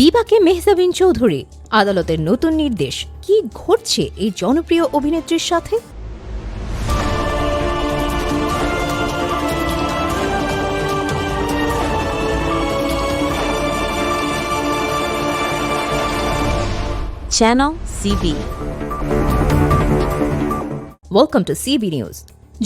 বিপাকে মেহজাবিন চৌধুরী, আদালতের নতুন নির্দেশ। কি ঘটছে এই জনপ্রিয় অভিনেত্রীর সাথে? Channel CB. Welcome to CB news.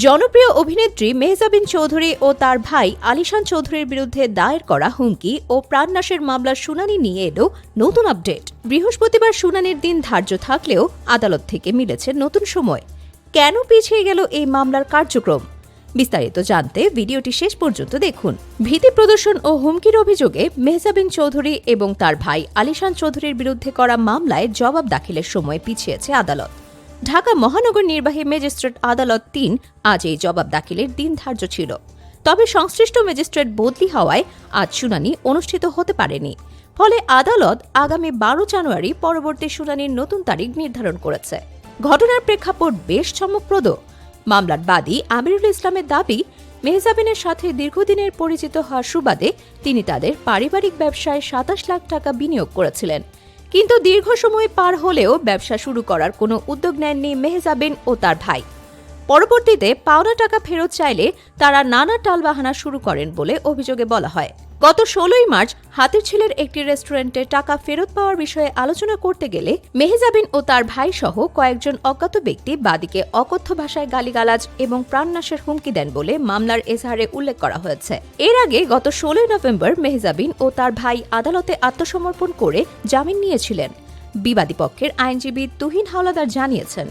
জনপ্রিয় অভিনেত্রী মেহজাবিন চৌধুরী ও তার ভাই আলিশান চৌধুরীর বিরুদ্ধে দায়ের করা হুমকি ও প্রাণনাশের মামলার শুনানি নিয়ে এলো নতুন আপডেট। বৃহস্পতিবার শুনানির দিন ধার্য থাকলেও আদালত থেকে মিলেছে নতুন সময়। কেন পিছিয়ে গেল এই মামলার কার্যক্রম? বিস্তারিত জানতে ভিডিওটি শেষ পর্যন্ত দেখুন। ভীতি প্রদর্শন ও হুমকির অভিযোগে মেহজাবিন চৌধুরী এবং তার ভাই আলিশান চৌধুরীর বিরুদ্ধে করা মামলায় জবাব দাখিলের সময় পিছিয়েছে আদালত। ঢাকা মহানগর নির্বাহী ম্যাজিস্ট্রেট আদালত ৩ আজ এই জবাব দাখিলের দিন ধার্য ছিল। তবে সংশ্লিষ্ট ম্যাজিস্ট্রেট বদলি হওয়ায় আজ শুনানি অনুষ্ঠিত হতে পারেনি। ফলে আদালত আগামী ১২ জানুয়ারি পরবর্তী শুনানির নতুন তারিখ নির্ধারণ করেছে। ঘটনার প্রেক্ষাপট বেশ চমকপ্রদ। মামলার বাদী আমিরুল ইসলামের দাবি, মেহজাবিনের সাথে দীর্ঘদিনের পরিচিত হওয়ার সুবাদে তিনি তাদের পারিবারিক ব্যবসায় ২৭ লাখ টাকা বিনিয়োগ করেছিলেন। কিন্তু দীর্ঘ সময় পার হলেও ব্যবসা শুরু করার কোনো উদ্যোগ নেননি মেহজাবিন ও তার ভাই। পরবর্তীতে পাওনা টাকা ফেরত চাইলে তারা নানা টালবাহানা শুরু করেন বলে অভিযোগে বলা হয়। গত ১৬ই মার্চ হাতিরঝিলের একটি রেস্টুরেন্টে টাকা ফেরত পাওয়ার বিষয়ে আলোচনা করতে গেলে মেহজাবিন ও তার ভাই সহ কয়েকজন অজ্ঞাত ব্যক্তি বাদীকে অকথ্য ভাষায় গালিগালাজ এবং প্রাণনাশের হুমকি দেন বলে মামলার এজাহারে উল্লেখ করা হয়েছে। এর আগে গত ১৬ই নভেম্বর মেহজাবিন ও তার ভাই আদালতে আত্মসমর্পণ করে জামিন নিয়েছিলেন। বিবাদী পক্ষের আইনজীবী তুহিন হাওলাদার জানিয়েছেন,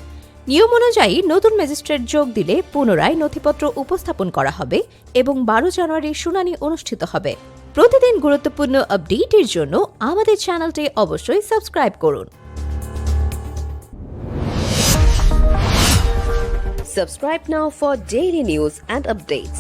নিয়ম অনুযায়ী নতুন ম্যাজিস্ট্রেট যোগ দিলে পুনরায় নথিপত্র উপস্থাপন করা হবে এবং ১২ জানুয়ারি শুনানি অনুষ্ঠিত হবে। প্রতিদিন গুরুত্বপূর্ণ আপডেটের জন্য আমাদের চ্যানেলটি অবশ্যই সাবস্ক্রাইব করুন। Subscribe now for daily news and updates.